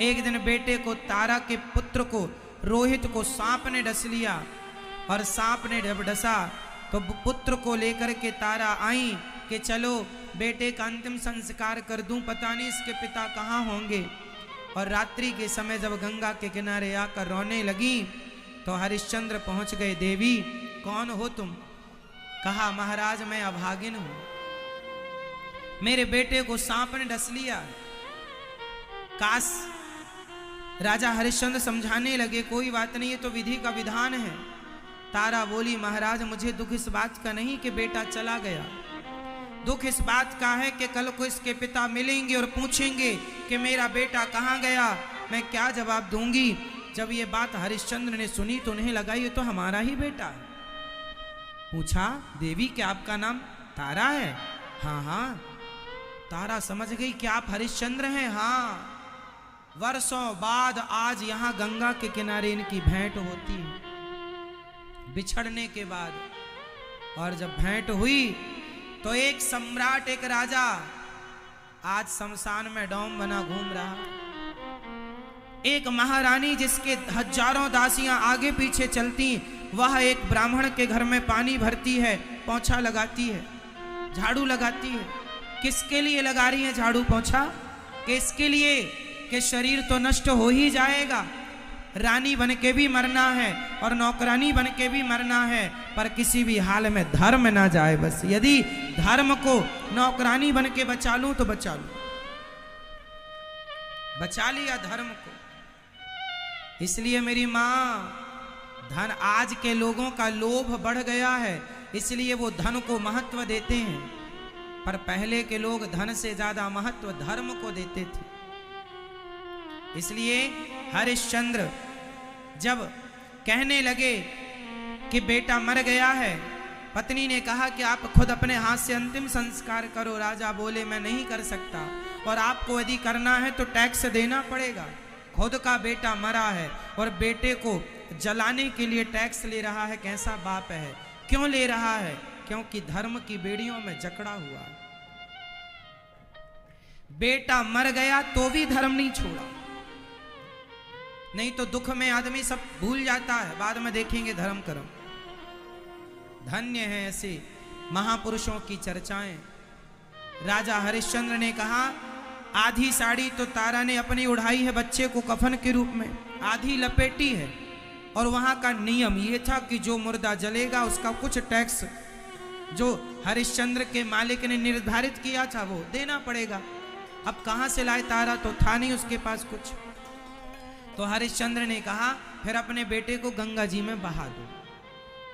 एक दिन बेटे को, तारा के पुत्र को, रोहित को सांप ने डस लिया, और सांप ने जब डसा तो पुत्र को लेकर के तारा आई कि चलो बेटे का अंतिम संस्कार कर दूं, पता नहीं इसके पिता कहाँ होंगे। और रात्रि के समय जब गंगा के किनारे आकर रोने लगी तो हरिश्चंद्र पहुंच गए। देवी कौन हो तुम? कहा महाराज मैं अभागिन हूं, मेरे बेटे को सांप ने डस लिया। काश राजा हरिश्चंद्र समझाने लगे, कोई बात नहीं, ये तो विधि का विधान है। तारा बोली महाराज मुझे दुख इस बात का नहीं कि बेटा चला गया, दुख इस बात का है कि कल को इसके पिता मिलेंगे और पूछेंगे कि मेरा बेटा कहाँ गया, मैं क्या जवाब दूंगी। जब ये बात हरिश्चंद्र ने सुनी तो उन्हें लगा ये तो हमारा ही बेटा है। पूछा देवी क्या आपका नाम तारा है? हाँ हाँ। तारा समझ गई कि आप हरिश्चंद्र हैं। हाँ, वर्षों बाद आज यहाँ गंगा के किनारे इनकी भेंट होती है, बिछड़ने के बाद। और जब भेंट हुई तो एक सम्राट, एक राजा आज शमशान में डोम बना घूम रहा, एक महारानी जिसके हजारों दासियां आगे पीछे चलती, वह एक ब्राह्मण के घर में पानी भरती है, पोंछा लगाती है, झाड़ू लगाती है। किसके लिए लगा रही है झाड़ू पोंछा? किसके लिए? कि शरीर तो नष्ट हो ही जाएगा, रानी बन के भी मरना है और नौकरानी बन के भी मरना है, पर किसी भी हाल में धर्म ना जाए। बस यदि धर्म को नौकरानी बन के बचा लूं तो बचा लूं, बचा लिया धर्म को। इसलिए मेरी मां, धन, आज के लोगों का लोभ बढ़ गया है, इसलिए वो धन को महत्व देते हैं, पर पहले के लोग धन से ज्यादा महत्व धर्म को देते थे। इसलिए हरिश्चंद्र जब कहने लगे कि बेटा मर गया है, पत्नी ने कहा कि आप खुद अपने हाथ से अंतिम संस्कार करो। राजा बोले मैं नहीं कर सकता, और आपको यदि करना है तो टैक्स देना पड़ेगा। खुद का बेटा मरा है और बेटे को जलाने के लिए टैक्स ले रहा है, कैसा बाप है? क्यों ले रहा है? क्योंकि धर्म की बेड़ियों में जकड़ा हुआ। बेटा मर गया तो भी धर्म नहीं छोड़ा, नहीं तो दुख में आदमी सब भूल जाता है, बाद में देखेंगे धर्म कर्म। धन्य है ऐसे महापुरुषों की चर्चाएं। राजा हरिश्चंद्र ने कहा आधी साड़ी तो तारा ने अपनी उड़ाई है बच्चे को कफन के रूप में, आधी लपेटी है, और वहां का नियम ये था कि जो मुर्दा जलेगा उसका कुछ टैक्स जो हरिश्चंद्र के मालिक ने निर्धारित किया था वो देना पड़ेगा। अब कहां से लाए तारा, तो था नहीं उसके पास कुछ। तो हरिश्चंद्र ने कहा फिर अपने बेटे को गंगा जी में बहा दो,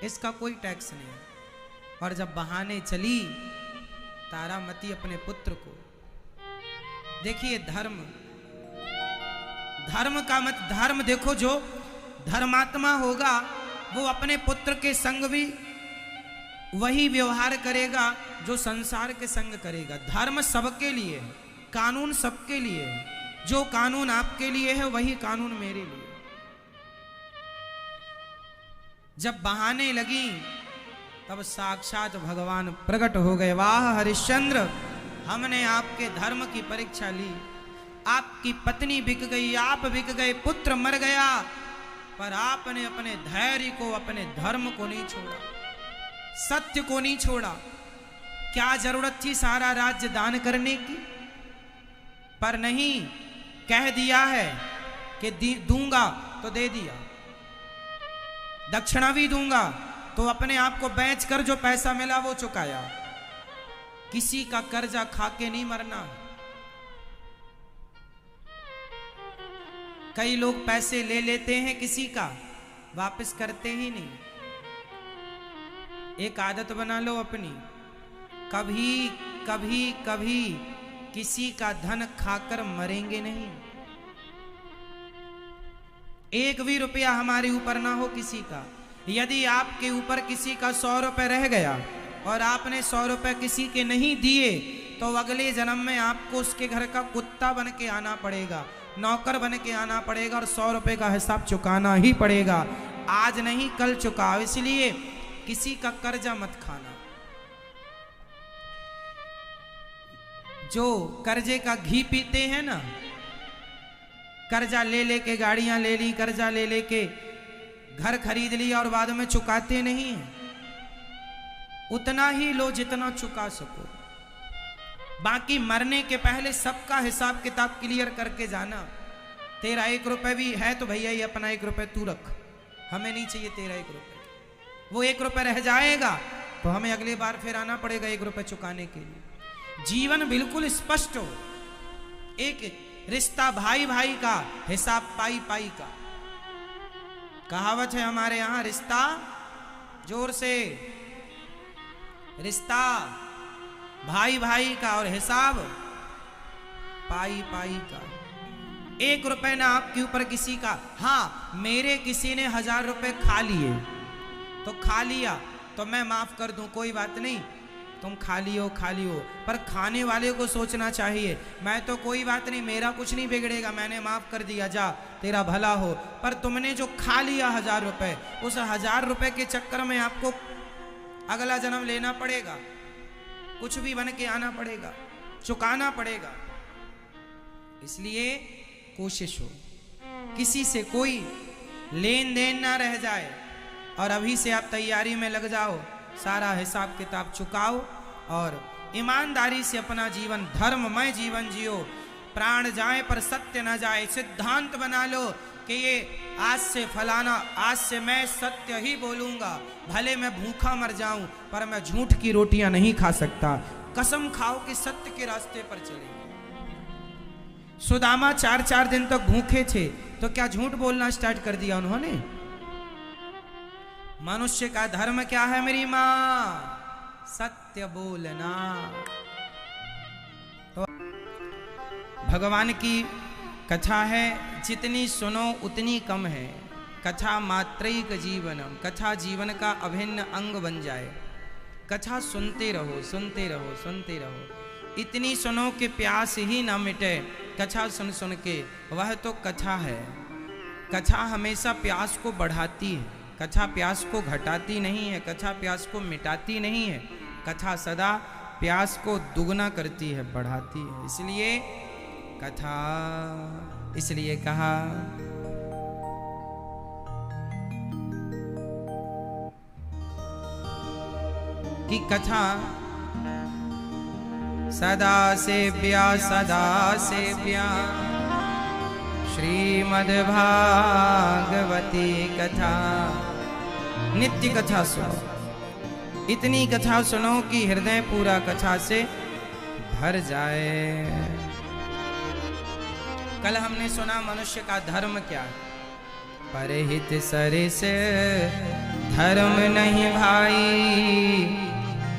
इसका कोई टैक्स नहीं। और जब बहाने चली तारामती अपने पुत्र को, देखिए धर्म, धर्म का मत, धर्म देखो, जो धर्मात्मा होगा वो अपने पुत्र के संग भी वही व्यवहार करेगा जो संसार के संग करेगा। धर्म सबके लिए है, कानून सबके लिए है, जो कानून आपके लिए है वही कानून मेरे लिए। जब बहाने लगी तब साक्षात भगवान प्रकट हो गए। वाह हरिश्चंद्र, हमने आपके धर्म की परीक्षा ली, आपकी पत्नी बिक गई, आप बिक गए, पुत्र मर गया, पर आपने अपने धैर्य को, अपने धर्म को नहीं छोड़ा, सत्य को नहीं छोड़ा। क्या जरूरत थी सारा राज्य दान करने की? पर नहीं, कह दिया है कि दूंगा तो दे दिया, दक्षिणा भी दूंगा, तो अपने आप को बेच कर जो पैसा मिला वो चुकाया। किसी का कर्जा खा के नहीं मरना। कई लोग पैसे ले लेते हैं किसी का, वापस करते ही नहीं। एक आदत बना लो अपनी, कभी कभी कभी किसी का धन खाकर मरेंगे नहीं। एक भी रुपया हमारे ऊपर ना हो किसी का। यदि आपके ऊपर किसी का 100 रुपए रह गया और आपने 100 रुपए किसी के नहीं दिए, तो अगले जन्म में आपको उसके घर का कुत्ता बन के आना पड़ेगा, नौकर बन के आना पड़ेगा, और 100 रुपए का हिसाब चुकाना ही पड़ेगा। आज नहीं कल चुकाओ। इसलिए किसी का कर्जा मत खाना। जो कर्जे का घी पीते हैं ना, कर्जा ले लेके गाड़ियां ले ली, कर्जा ले लेके घर खरीद लिया और बाद में चुकाते नहीं हैं। उतना ही लो जितना चुका सको, बाकी मरने के पहले सबका हिसाब किताब क्लियर करके जाना। तेरा 1 रुपए भी है तो भैया ये अपना 1 रुपए तू रख, हमें नहीं चाहिए तेरा 1 रुपए। वो 1 रुपए रह जाएगा तो हमें अगली बार फिर आना पड़ेगा 1 रुपए चुकाने के लिए। जीवन बिल्कुल स्पष्ट हो, एक रिश्ता भाई भाई का, हिसाब पाई पाई का। कहावत है हमारे यहां, रिश्ता जोर से, रिश्ता भाई भाई का और हिसाब पाई पाई का। 1 रुपए ना आपके ऊपर किसी का। हाँ, मेरे किसी ने 1000 रुपए खा लिए तो खा लिया तो मैं माफ कर दूं, कोई बात नहीं, तुम खा लियो, पर खाने वाले को सोचना चाहिए मैं तो कोई बात नहीं, मेरा कुछ नहीं बिगड़ेगा, मैंने माफ कर दिया, जा तेरा भला हो। पर तुमने जो खा लिया 1000 रुपए, उस 1000 रुपए के चक्कर में आपको अगला जन्म लेना पड़ेगा, कुछ भी बन के आना पड़ेगा, चुकाना पड़ेगा। इसलिए कोशिश हो किसी से कोई लेन देन ना रह जाए, और अभी से आप तैयारी में लग जाओ, सारा हिसाब किताब चुकाओ और ईमानदारी से अपना जीवन, धर्ममय जीवन जियो। प्राण जाए पर सत्य न जाए, सिद्धांत बना लो कि ये आज से फलाना, आज से मैं सत्य ही बोलूंगा, भले मैं भूखा मर जाऊं पर मैं झूठ की रोटियां नहीं खा सकता। कसम खाओ कि सत्य के रास्ते पर चलेंगे। सुदामा 4 दिन तक भूखे थे तो क्या झूठ बोलना स्टार्ट कर दिया उन्होंने? मनुष्य का धर्म क्या है मेरी मां? सत्य बोलना। तो भगवान की कथा है, जितनी सुनो उतनी कम है। कथा मात्रैक जीवनम, कथा जीवन का अभिन्न अंग बन जाए। कथा सुनते रहो, सुनते रहो, सुनते रहो, इतनी सुनो कि प्यास ही ना मिटे। कथा सुन सुन के, वह तो कथा है। कथा हमेशा प्यास को बढ़ाती है, कथा प्यास को घटाती नहीं है, कथा प्यास को मिटाती नहीं है। कथा सदा प्यास को दुगना करती है, बढ़ाती है। इसलिए कथा, इसलिए कहा कि कथा सदा सेव्या, सदा सेव्या श्रीमद् भागवती कथा। नित्य कथा सुनो, इतनी कथा सुनो कि हृदय पूरा कथा से भर जाए। कल हमने सुना मनुष्य का धर्म क्या है? परहित सरिस धर्म नहीं भाई,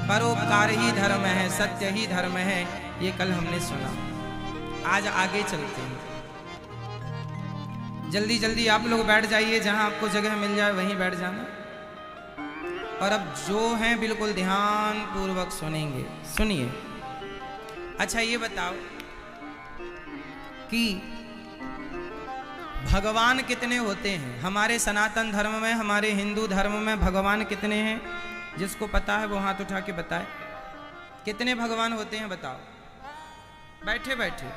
परोपकार ही धर्म है, सत्य ही धर्म है। ये कल हमने सुना। आज आगे चलते हैं। जल्दी जल्दी आप लोग बैठ जाइए, जहां आपको जगह मिल जाए वहीं बैठ जाना। और अब जो हैं बिल्कुल ध्यान पूर्वक सुनेंगे। सुनिए। अच्छा ये बताओ कि भगवान कितने होते हैं? हमारे सनातन धर्म में, हमारे हिंदू धर्म में भगवान कितने हैं? जिसको पता है वो हाथ उठा के बताए। कितने भगवान होते हैं बताओ? बैठे बैठे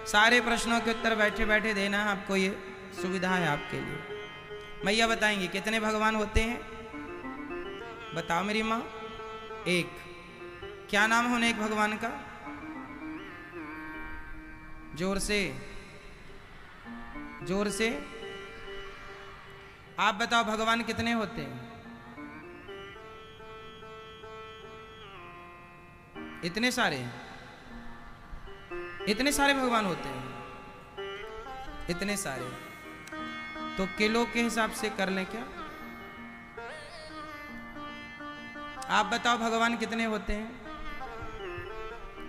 सारे प्रश्नों के उत्तर बैठे बैठे देना है आपको, ये सुविधा है आपके लिए। मैया बताएंगे कितने भगवान होते हैं? बताओ मेरी माँ। एक। क्या नाम होने एक भगवान का? जोर से, जोर से आप बताओ भगवान कितने होते हैं? इतने सारे, इतने सारे भगवान होते हैं, इतने सारे। तो किलो के हिसाब से कर लें क्या? आप बताओ भगवान कितने होते हैं?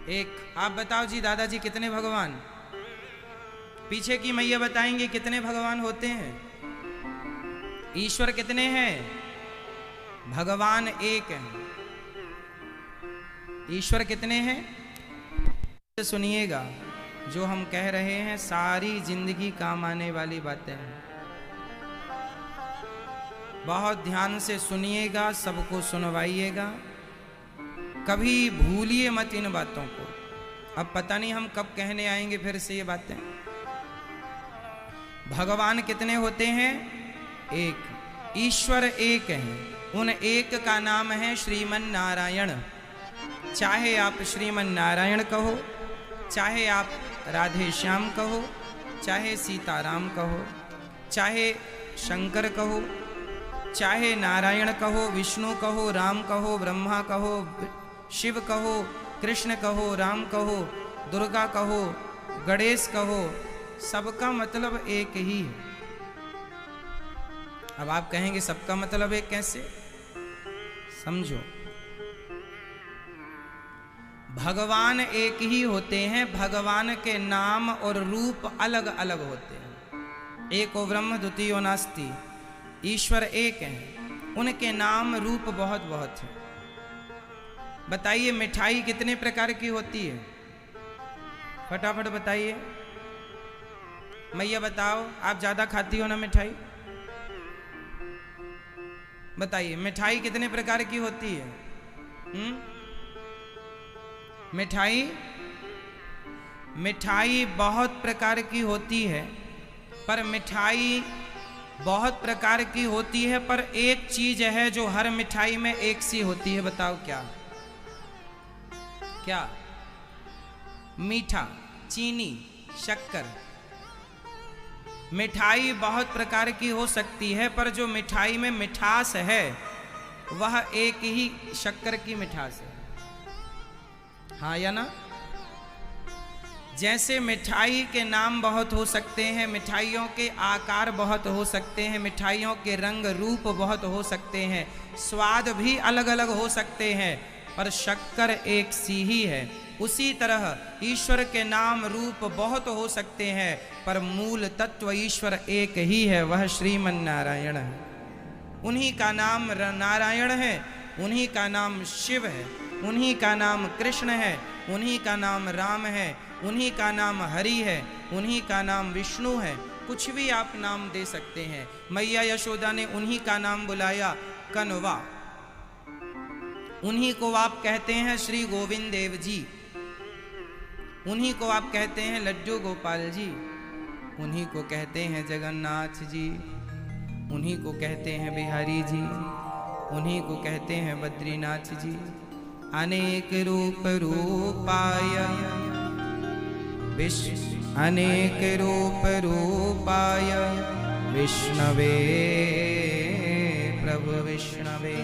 एक। आप बताओ जी, दादाजी कितने भगवान? पीछे की मैया बताएंगे कितने भगवान होते हैं? ईश्वर कितने हैं? भगवान एक है। ईश्वर कितने हैं? सुनिएगा, जो हम कह रहे हैं सारी जिंदगी काम आने वाली बातें हैं। बहुत ध्यान से सुनिएगा, सबको सुनवाइएगा, कभी भूलिए मत इन बातों को। अब पता नहीं हम कब कहने आएंगे फिर से ये बातें। भगवान कितने होते हैं? एक। ईश्वर एक है, उन एक का नाम है श्रीमन नारायण। चाहे आप श्रीमन नारायण कहो, चाहे आप राधे श्याम कहो, चाहे सीताराम कहो, चाहे शंकर कहो, चाहे नारायण कहो, विष्णु कहो, राम कहो, ब्रह्मा कहो, शिव कहो, कृष्ण कहो, राम कहो, दुर्गा कहो, गणेश कहो, सबका मतलब एक ही है। अब आप कहेंगे सबका मतलब एक कैसे? समझो, भगवान एक ही होते हैं, भगवान के नाम और रूप अलग अलग होते हैं। एको ब्रह्म द्वितीयो नास्ति, ईश्वर एक हैं, उनके नाम रूप बहुत बहुत हैं। बताइए मिठाई कितने प्रकार की होती है? फटाफट बताइए। मैया बताओ, आप ज्यादा खाती हो ना मिठाई? बताइए मिठाई कितने प्रकार की होती है? मिठाई बहुत प्रकार की होती है, पर मिठाई बहुत प्रकार की होती है, पर एक चीज है जो हर मिठाई में एक सी होती है। बताओ क्या? क्या? मीठा, चीनी, शक्कर। मिठाई बहुत प्रकार की हो सकती है, पर जो मिठाई में मिठास है वह एक ही शक्कर की मिठास है। हाँ या ना? जैसे मिठाई के नाम बहुत हो सकते हैं, मिठाइयों के आकार बहुत हो सकते हैं, मिठाइयों के रंग रूप बहुत हो सकते हैं, स्वाद भी अलग अलग हो सकते हैं, पर शक्कर एक सी ही है। उसी तरह ईश्वर के नाम रूप बहुत हो सकते हैं, पर मूल तत्व ईश्वर एक ही है, वह श्रीमन नारायण है। उन्हीं का नाम नारायण है, उन्हीं का नाम शिव है, उन्हीं का नाम कृष्ण है, उन्हीं का नाम राम है, उन्हीं का नाम हरि है, उन्हीं का नाम विष्णु है। कुछ भी आप नाम दे सकते हैं। मैया यशोदा ने उन्हीं का नाम बुलाया कनवा, उन्हीं को आप कहते हैं श्री गोविंद देव जी, उन्हीं को आप कहते हैं लड्डू गोपाल जी, उन्हीं को कहते हैं जगन्नाथ जी, उन्हीं को कहते हैं बिहारी जी, उन्हीं को कहते हैं बद्रीनाथ जी। अनेक रूप रूपाय अनेक रूप रूपाय विष्णवे प्रभु विष्णवे।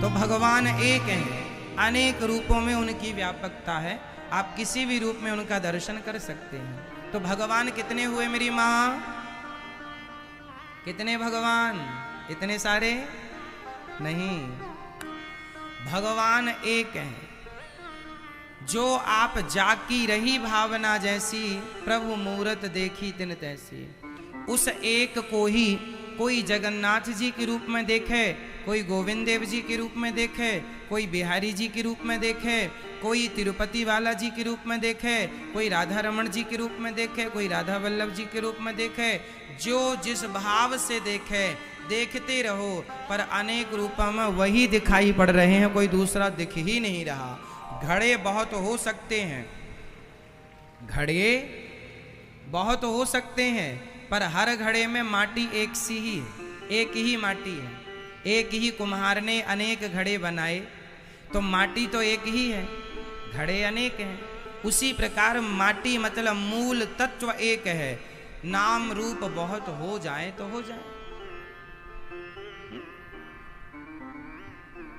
तो भगवान एक हैं, अनेक रूपों में उनकी व्यापकता है, आप किसी भी रूप में उनका दर्शन कर सकते हैं। तो भगवान कितने हुए मेरी माँ? कितने भगवान? इतने सारे नहीं, भगवान एक हैं। जो आप जाकी रही भावना जैसी, प्रभु मूरत देखी तिन तैसी। उस एक को ही कोई जगन्नाथ जी के रूप में देखे, कोई गोविंद देव जी के रूप में देखे, कोई बिहारी जी के रूप में देखे, कोई तिरुपति वाला जी के रूप में देखे, कोई राधा रमण जी के रूप में देखे, कोई राधा वल्लभ जी के रूप में देखे। जो जिस भाव से देखे, देखते रहो, पर अनेक रूपों में वही दिखाई पड़ रहे हैं, कोई दूसरा दिख ही नहीं रहा। घड़े बहुत हो सकते हैं, घड़े बहुत हो सकते हैं, पर हर घड़े में माटी एक सी ही है, एक ही माटी है। एक ही कुम्हार ने अनेक घड़े बनाए, तो माटी तो एक ही है, घड़े अनेक हैं। उसी प्रकार माटी मतलब मूल तत्व एक है, नाम रूप बहुत हो जाए तो हो जाए।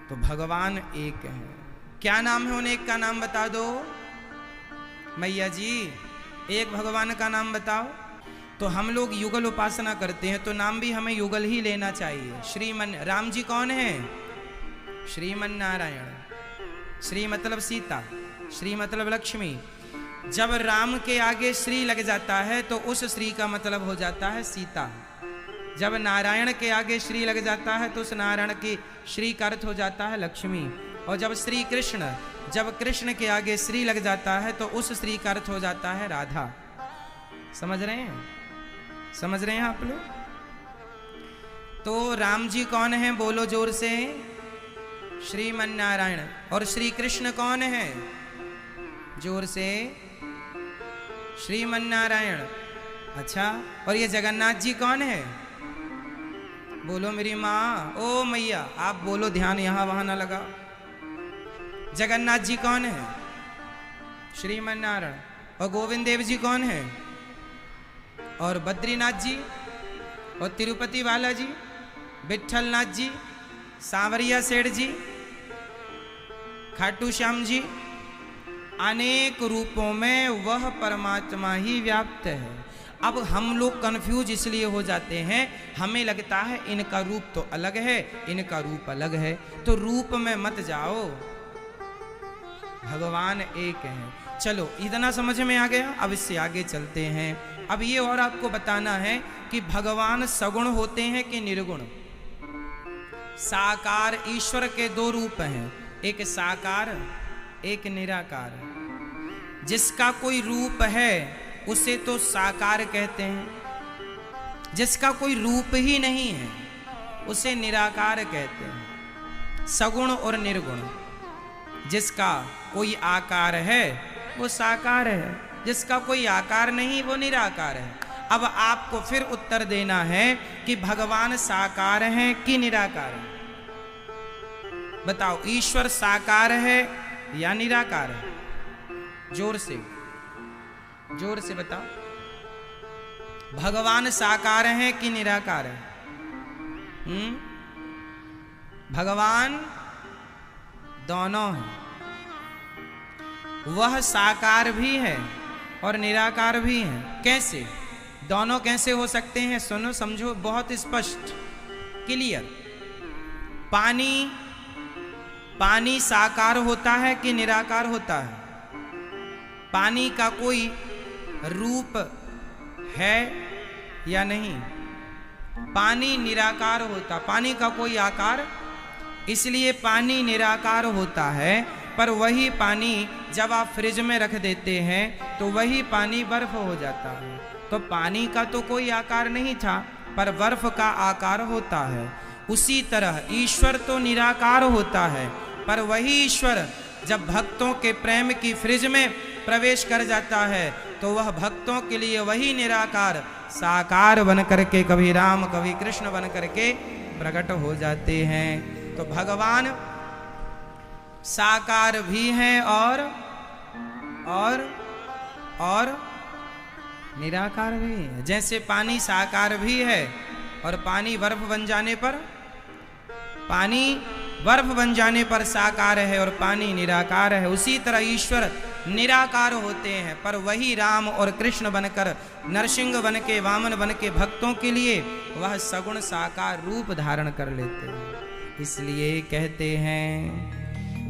तो भगवान एक है। क्या नाम है उन एक का नाम बता दो मैया जी, एक भगवान का नाम बताओ। तो हम लोग युगल उपासना करते हैं, तो नाम भी हमें युगल ही लेना चाहिए। श्रीमन राम जी कौन है? श्रीमन नारायण। श्री मतलब सीता, श्री मतलब लक्ष्मी। जब राम के आगे श्री लग जाता है तो उस श्री का मतलब हो जाता है सीता। जब नारायण के आगे श्री लग जाता है तो उस नारायण की श्री का अर्थ हो जाता है लक्ष्मी। और जब श्री कृष्ण, जब कृष्ण के आगे श्री लग जाता है तो उस श्री का अर्थ हो जाता है राधा। समझ रहे हैं? समझ रहे हैं आप लोग? तो राम जी कौन है? बोलो जोर से। श्रीमन नारायण। और श्री कृष्ण कौन है? जोर से। श्रीमन नारायण। अच्छा, और ये जगन्नाथ जी कौन है? बोलो मेरी माँ, ओ मैया, आप बोलो, ध्यान यहां वहां ना लगा। जगन्नाथ जी कौन है? श्रीमन नारायण। और गोविंद देव जी कौन है? और बद्रीनाथ जी, और तिरुपति बालाजी, विठल नाथ जी, सांवरिया सेठ जी, खाटू श्याम जी, अनेक रूपों में वह परमात्मा ही व्याप्त है। अब हम लोग कंफ्यूज इसलिए हो जाते हैं, हमें लगता है इनका रूप तो अलग है, इनका रूप अलग है। तो रूप में मत जाओ, भगवान एक है। चलो इतना समझ में आ गया। अब इससे आगे चलते हैं। अब ये और आपको बताना है कि भगवान सगुण होते हैं कि निर्गुण। साकार ईश्वर के दो रूप हैं, एक साकार एक निराकार। जिसका कोई रूप है उसे तो साकार कहते हैं, जिसका कोई रूप ही नहीं है उसे निराकार कहते हैं। सगुण और निर्गुण। जिसका कोई आकार है वो साकार है, जिसका कोई आकार नहीं वो निराकार है। अब आपको फिर उत्तर देना है कि भगवान साकार हैं कि निराकार हैं? बताओ, ईश्वर साकार है या निराकार है? जोर से, जोर से बताओ, भगवान साकार हैं कि निराकार है? भगवान दोनों हैं। वह साकार भी है और निराकार भी है। कैसे? दोनों कैसे हो सकते हैं? सुनो, समझो, बहुत स्पष्ट, क्लियर। पानी साकार होता है कि निराकार होता है? पानी का कोई रूप है या नहीं? पानी निराकार होता, पानी का कोई आकार, इसलिए पानी निराकार होता है। पर वही पानी जब आप फ्रिज में रख देते हैं तो वही पानी बर्फ हो जाता है। तो पानी का तो कोई आकार नहीं था, पर बर्फ का आकार होता है। उसी तरह ईश्वर तो निराकार होता है, पर वही ईश्वर जब भक्तों के प्रेम की फ्रिज में प्रवेश कर जाता है तो वह भक्तों के लिए वही निराकार साकार बन करके कभी राम कभी कृष्ण बन करके प्रकट हो जाते हैं। तो भगवान साकार भी हैं और निराकार भी है। जैसे पानी साकार भी है और पानी बर्फ बन जाने पर साकार है और पानी निराकार है। उसी तरह ईश्वर निराकार होते हैं, पर वही राम और कृष्ण बनकर, नरसिंह बन के, वामन बन के भक्तों के लिए वह सगुण साकार रूप धारण कर लेते हैं। इसलिए कहते हैं,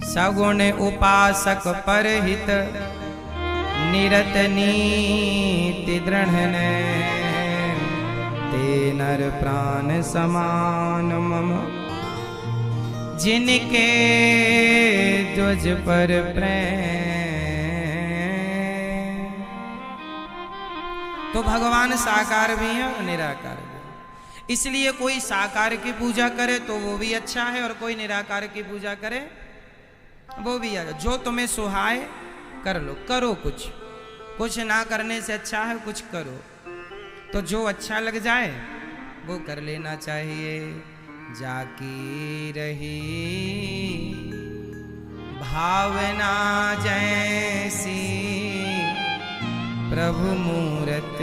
सगुण उपासक परहित निरत नीति दृढ़ ते नर प्राण समान मम जिनके द्वज पर प्रेम। तो भगवान साकार भी है और निराकार भी है। इसलिए कोई साकार की पूजा करे तो वो भी अच्छा है और कोई निराकार की पूजा करे वो भी अच्छा। जो तुम्हें सुहाए कर लो, करो, कुछ ना करने से अच्छा है कुछ करो। तो जो अच्छा लग जाए वो कर लेना चाहिए। जाकी रही भावना जैसी प्रभु मूरत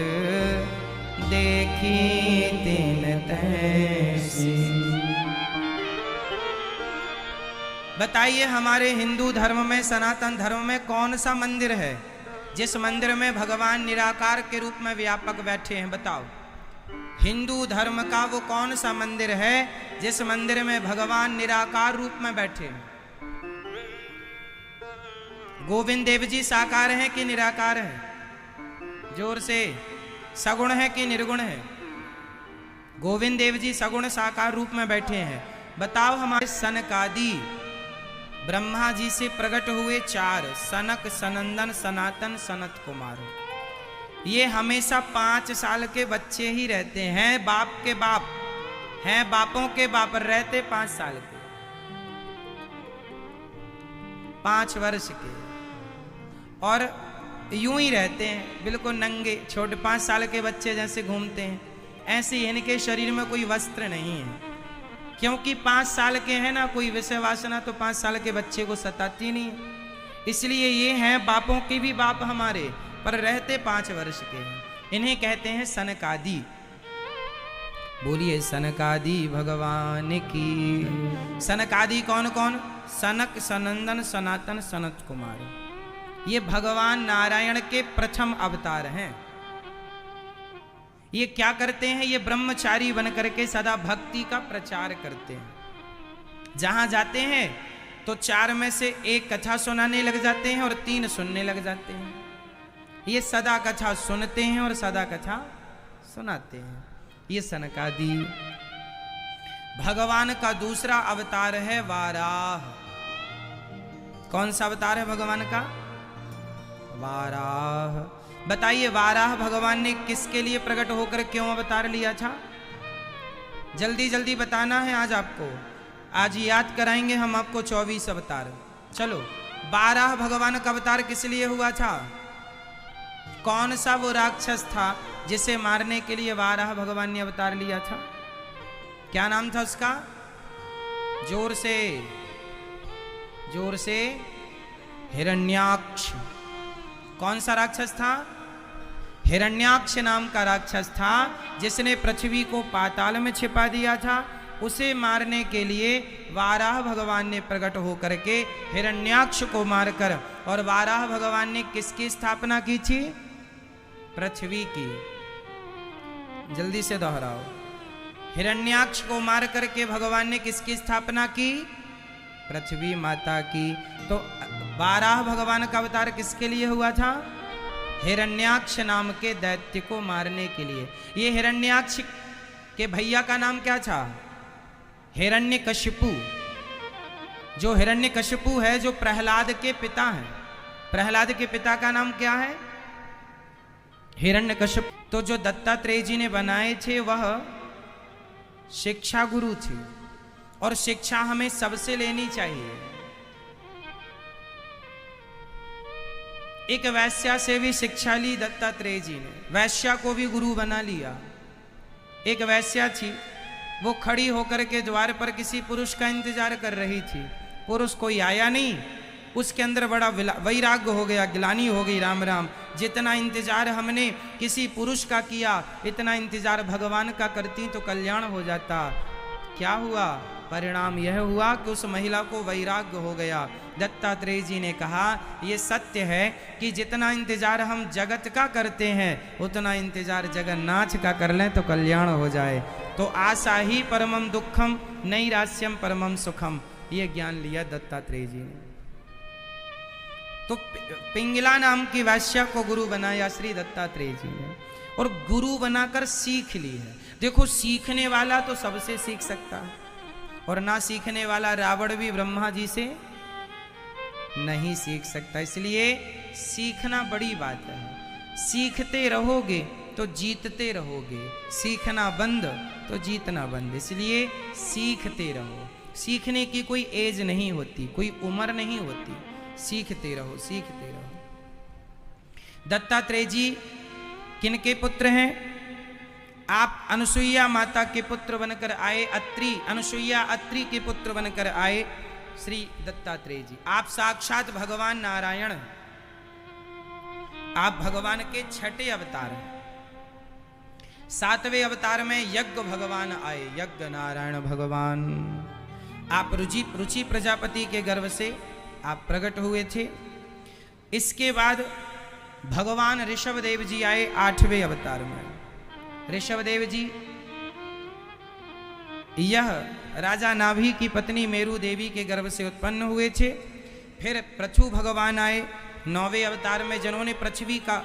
देखी दिन तैसी। बताइए, हमारे हिंदू धर्म में, सनातन धर्म में कौन सा मंदिर है जिस मंदिर में भगवान निराकार के रूप में व्यापक बैठे हैं? बताओ, हिंदू धर्म का वो कौन सा मंदिर है जिस मंदिर में भगवान निराकार रूप में बैठे हैं? गोविंद देव जी साकार हैं कि निराकार हैं? जोर से, सगुण है कि निर्गुण है? गोविंद देव जी सगुण साकार रूप में बैठे हैं। बताओ, हमारे सनकादि ब्रह्मा जी से प्रकट हुए 4, सनक, सनंदन, सनातन, सनत कुमार, ये हमेशा 5 साल के बच्चे ही रहते हैं। बाप के बाप हैं, बापों के बाप रहते 5 साल के, 5 वर्ष के। और यूं ही रहते हैं, बिल्कुल नंगे, छोटे 5 साल के बच्चे जैसे घूमते हैं, ऐसे इनके शरीर में कोई वस्त्र नहीं है, क्योंकि 5 साल के हैं ना, कोई विषय वासना तो 5 साल के बच्चे को सताती नहीं है। इसलिए ये हैं बापों के भी बाप हमारे, पर रहते 5 वर्ष के हैं। इन्हें कहते हैं सनकादि। बोलिए सनकादि भगवान की। सनकादि कौन कौन? सनक, सनंदन, सनातन, सनत कुमार। ये भगवान नारायण के प्रथम अवतार हैं। ये क्या करते हैं? ये ब्रह्मचारी बन करके सदा भक्ति का प्रचार करते हैं। जहां जाते हैं तो 4 में से 1 कथा सुनाने लग जाते हैं और 3 सुनने लग जाते हैं। ये सदा कथा सुनते हैं और सदा कथा सुनाते हैं। ये सनकादि। भगवान का दूसरा अवतार है वाराह। कौन सा अवतार है भगवान का? वाराह। बताइए वाराह भगवान ने किसके लिए प्रकट होकर क्यों अवतार लिया था? जल्दी जल्दी बताना है आज आपको। आज याद कराएंगे हम आपको 24 अवतार। चलो, वाराह भगवान का अवतार किस लिए हुआ था? कौन सा वो राक्षस था जिसे मारने के लिए वाराह भगवान ने अवतार लिया था? क्या नाम था उसका? जोर से, जोर से। हिरण्याक्ष। कौन सा राक्षस था? हिरण्याक्ष नाम का राक्षस था, जिसने पृथ्वी को पाताल में छिपा दिया था। उसे मारने के लिए वाराह भगवान ने प्रकट होकर के हिरण्याक्ष को मारकर, और वाराह भगवान ने किसकी स्थापना की थी? पृथ्वी की। जल्दी से दोहराओ। हिरण्याक्ष को मार करके भगवान ने किसकी स्थापना की? पृथ्वी माता की। तो वाराह भगवान का अवतार किसके लिए हुआ था? हिरण्याक्ष नाम के दैत्य को मारने के लिए। ये हिरण्याक्ष के भैया का नाम क्या था? हिरण्यकशिपु। जो हिरण्यकशिपु है, जो प्रहलाद के पिता हैं, प्रहलाद के पिता का नाम क्या है? हिरण्यकशिपु। तो जो दत्तात्रेय जी ने बनाए थे वह शिक्षा गुरु थे, और शिक्षा हमें सबसे लेनी चाहिए। एक वैश्या से भी शिक्षा ली दत्तात्रेय जी ने, वैश्या को भी गुरु बना लिया। एक वैश्या थी, वो खड़ी होकर के द्वार पर किसी पुरुष का इंतजार कर रही थी। पुरुष कोई आया नहीं, उसके अंदर बड़ा वैराग्य हो गया, गिलानी हो गई। राम राम, जितना इंतजार हमने किसी पुरुष का किया, इतना इंतजार भगवान का करती तो कल्याण हो जाता। क्या हुआ? परिणाम यह हुआ कि उस महिला को वैराग्य हो गया। दत्तात्रेय जी ने कहा, यह सत्य है कि जितना इंतजार हम जगत का करते हैं, उतना इंतजार जगन्नाथ का कर लें तो कल्याण हो जाए। तो आशा ही परमम दुखम, नैराश्यम परमम सुखम। ये ज्ञान लिया दत्तात्रेय जी ने। तो पिंगला नाम की वैश्या को गुरु बनाया श्री दत्तात्रेय जी ने, और गुरु बनाकर सीख ली है। देखो, सीखने वाला तो सबसे सीख सकता है, और ना सीखने वाला रावण भी ब्रह्मा जी से नहीं सीख सकता। इसलिए सीखना बड़ी बात है। सीखते रहोगे तो जीतते रहोगे, सीखना बंद तो जीतना बंद। इसलिए सीखते रहो। सीखने की कोई एज नहीं होती, कोई उम्र नहीं होती। सीखते रहो, सीखते रहो। दत्तात्रेय जी किनके पुत्र हैं? आप अनुसुईया माता के पुत्र बनकर आए। अत्रि, अनुसुईया अत्रि के पुत्र बनकर आए श्री दत्तात्रेय जी। आप साक्षात भगवान नारायण हैं। आप भगवान के 6ठे अवतार हैं। 7वें अवतार में यज्ञ भगवान आए, यज्ञ नारायण भगवान। आप रुचि प्रजापति के गर्भ से आप प्रकट हुए थे। इसके बाद भगवान ऋषभदेव जी आए 8वें अवतार में। ऋषभदेव जी यह राजा नाभि की पत्नी मेरु देवी के गर्भ से उत्पन्न हुए थे। फिर पृथु भगवान आए 9वें अवतार में, जिन्होंने पृथ्वी का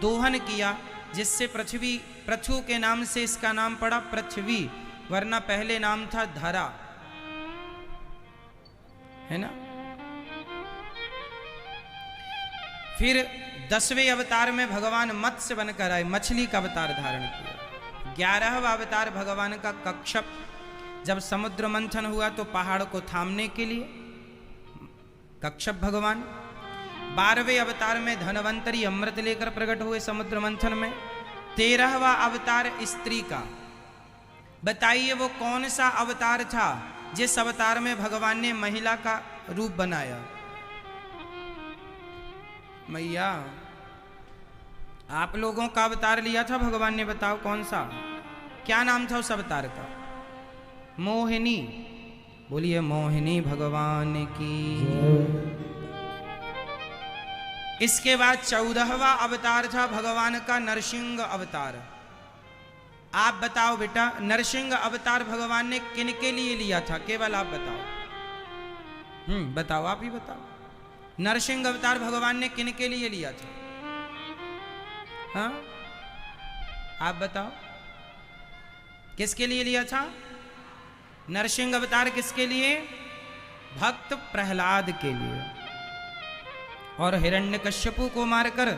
दोहन किया, जिससे पृथु के नाम से इसका नाम पड़ा पृथ्वी, वरना पहले नाम था धरा, है ना। फिर 10वें अवतार में भगवान मत्स्य बनकर आए, मछली का अवतार धारण किया। 11वां अवतार भगवान का कच्छप, जब समुद्र मंथन हुआ तो पहाड़ को थामने के लिए कच्छप भगवान। 12वें अवतार में धनवंतरी अमृत लेकर प्रकट हुए समुद्र मंथन में। 13वां अवतार स्त्री का। बताइए वो कौन सा अवतार था जिस अवतार में भगवान ने महिला का रूप बनाया? मैया आप लोगों का अवतार लिया था भगवान ने, बताओ कौन सा? क्या नाम था उस अवतार का? मोहिनी। बोलिए मोहिनी भगवान की। इसके बाद 14वां अवतार था भगवान का नरसिंह अवतार। आप बताओ बेटा, नरसिंह अवतार भगवान ने किन के लिए लिया था? केवल आप बताओ। बताओ, आप ही बताओ। नरसिंह अवतार भगवान ने किन के लिए लिया था? हाँ, आप बताओ किसके लिए लिया था नरसिंह अवतार? किसके लिए? भक्त प्रहलाद के लिए। और हिरण्यकश्यपु को मारकर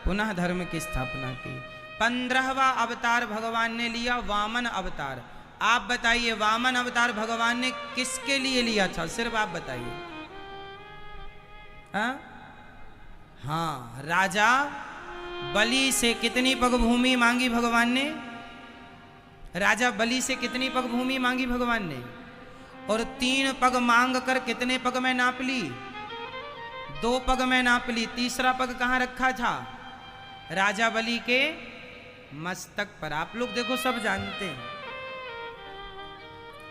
पुनः धर्म की स्थापना की। 15वां अवतार भगवान ने लिया वामन अवतार। आप बताइए वामन अवतार भगवान ने किसके लिए लिया था? सिर्फ आप बताइए। हाँ, राजा बलि से कितनी पग भूमि मांगी भगवान ने? राजा बलि से कितनी पग भूमि मांगी भगवान ने? और 3 पग मांग कर कितने पग में नाप ली? 2 पग में नाप ली। तीसरा पग कहां रखा था? राजा बलि के मस्तक पर। आप लोग देखो सब जानते हैं,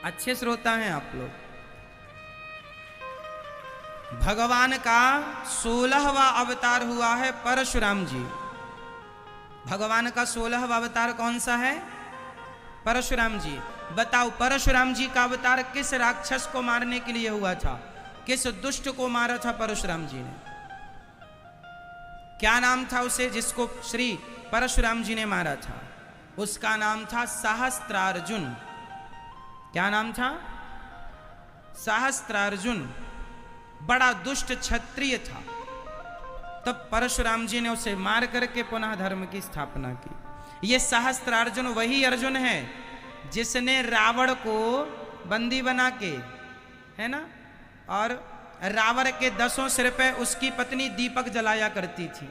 अच्छे श्रोता हैं आप लोग। भगवान का 16वां अवतार हुआ है परशुराम जी। भगवान का 16वां अवतार कौन सा है? परशुराम जी। बताओ परशुराम जी का अवतार किस राक्षस को मारने के लिए हुआ था? किस दुष्ट को मारा था परशुराम जी ने? क्या नाम था उसे जिसको श्री परशुराम जी ने मारा था? उसका नाम था सहस्त्रार्जुन। क्या नाम था? सहस्त्रार्जुन। बड़ा दुष्ट क्षत्रिय था। तब परशुराम जी ने उसे मार करके पुनः धर्म की स्थापना की। ये सहस्त्रार्जुन वही अर्जुन है जिसने रावण को बंदी बना के, है ना, और रावण के 10 सिर पे उसकी पत्नी दीपक जलाया करती थी।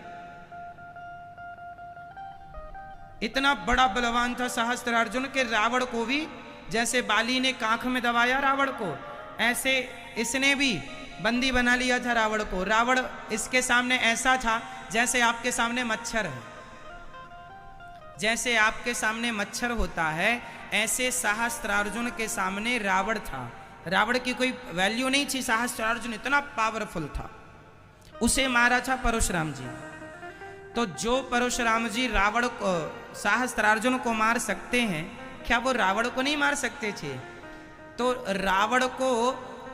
इतना बड़ा बलवान था सहस्त्रार्जुन के रावण को भी, जैसे बाली ने कांख में दबाया रावण को, ऐसे इसने भी बंदी बना लिया था रावण को। रावण इसके सामने ऐसा था जैसे आपके सामने मच्छर है। जैसे आपके सामने मच्छर होता है, ऐसे सहस्त्रार्जुन के सामने रावण था। रावण की कोई वैल्यू नहीं थी, सहस्त्रार्जुन इतना पावरफुल था। उसे मारा था परशुराम जी। तो जो परशुराम जी रावण को, सहस्त्रार्जुन को मार सकते हैं, क्या वो रावण को नहीं मार सकते थे? तो रावण को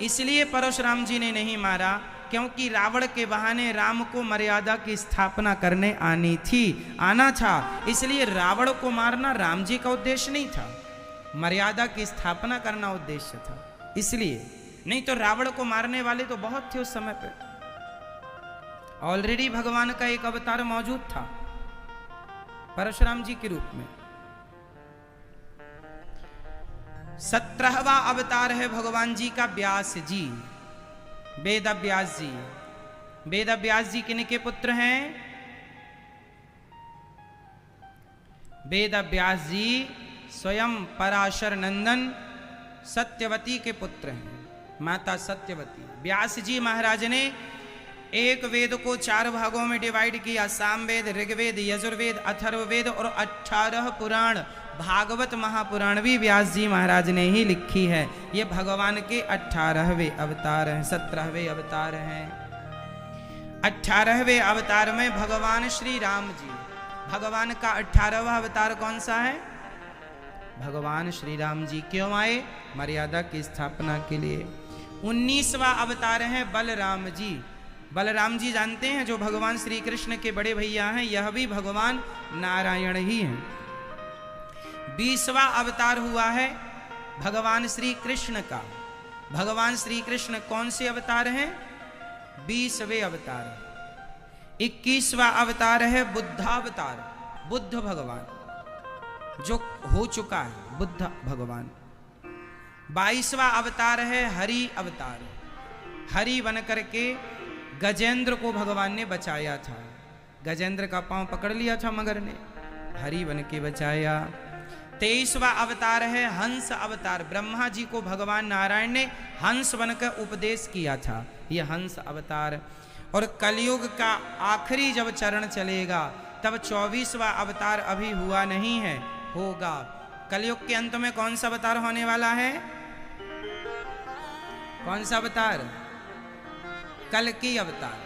इसलिए परशुराम जी ने नहीं मारा क्योंकि रावण के बहाने राम को मर्यादा की स्थापना करने आना था। इसलिए रावण को मारना राम जी का उद्देश्य नहीं था, मर्यादा की स्थापना करना उद्देश्य था। इसलिए, नहीं तो रावण को मारने वाले तो बहुत थे उस समय पे। ऑलरेडी भगवान का एक अवतार मौजूद था परशुराम जी के रूप में। 17वां अवतार है भगवान जी का व्यास जी, वेद व्यास जी। वेद व्यास जी किनके पुत्र हैं? वेद व्यास जी स्वयं पराशर नंदन सत्यवती के पुत्र हैं, माता सत्यवती। व्यास जी महाराज ने एक वेद को 4 भागों में डिवाइड किया। सामवेद, ऋग्वेद, यजुर्वेद, अथर्ववेद और 18 पुराण, भागवत महापुराण भी व्यास जी महाराज ने ही लिखी है। ये भगवान के 18वें अवतार हैं, 17वें अवतार हैं। 18वें अवतार में भगवान श्री राम जी, भगवान का 18वां अवतार कौन सा है? भगवान श्री राम जी क्यों आए? मर्यादा की स्थापना के लिए। 19वां अवतार है बलराम जी। बलराम जी जानते हैं जो भगवान श्री कृष्ण के बड़े भैया हैं, यह भी भगवान नारायण ही हैं। 20वां अवतार हुआ है भगवान श्री कृष्ण का। भगवान श्री कृष्ण कौन से अवतार हैं? 20वें अवतार। 21वां अवतार है बुद्धावतार, बुद्ध भगवान जो हो चुका है, बुद्ध भगवान। 22वां अवतार है हरि अवतार, हरि बन करके गजेंद्र को भगवान ने बचाया था। गजेंद्र का पांव पकड़ लिया था मगर ने, हरि बन के बचाया। 23वां अवतार है हंस अवतार। ब्रह्मा जी को भगवान नारायण ने हंस बनकर उपदेश किया था, यह हंस अवतार। और कलयुग का आखिरी जब चरण चलेगा तब 24वां अवतार अभी हुआ नहीं है, होगा। कलयुग के अंत में कौन सा अवतार होने वाला है? कौन सा अवतार? कल्कि अवतार।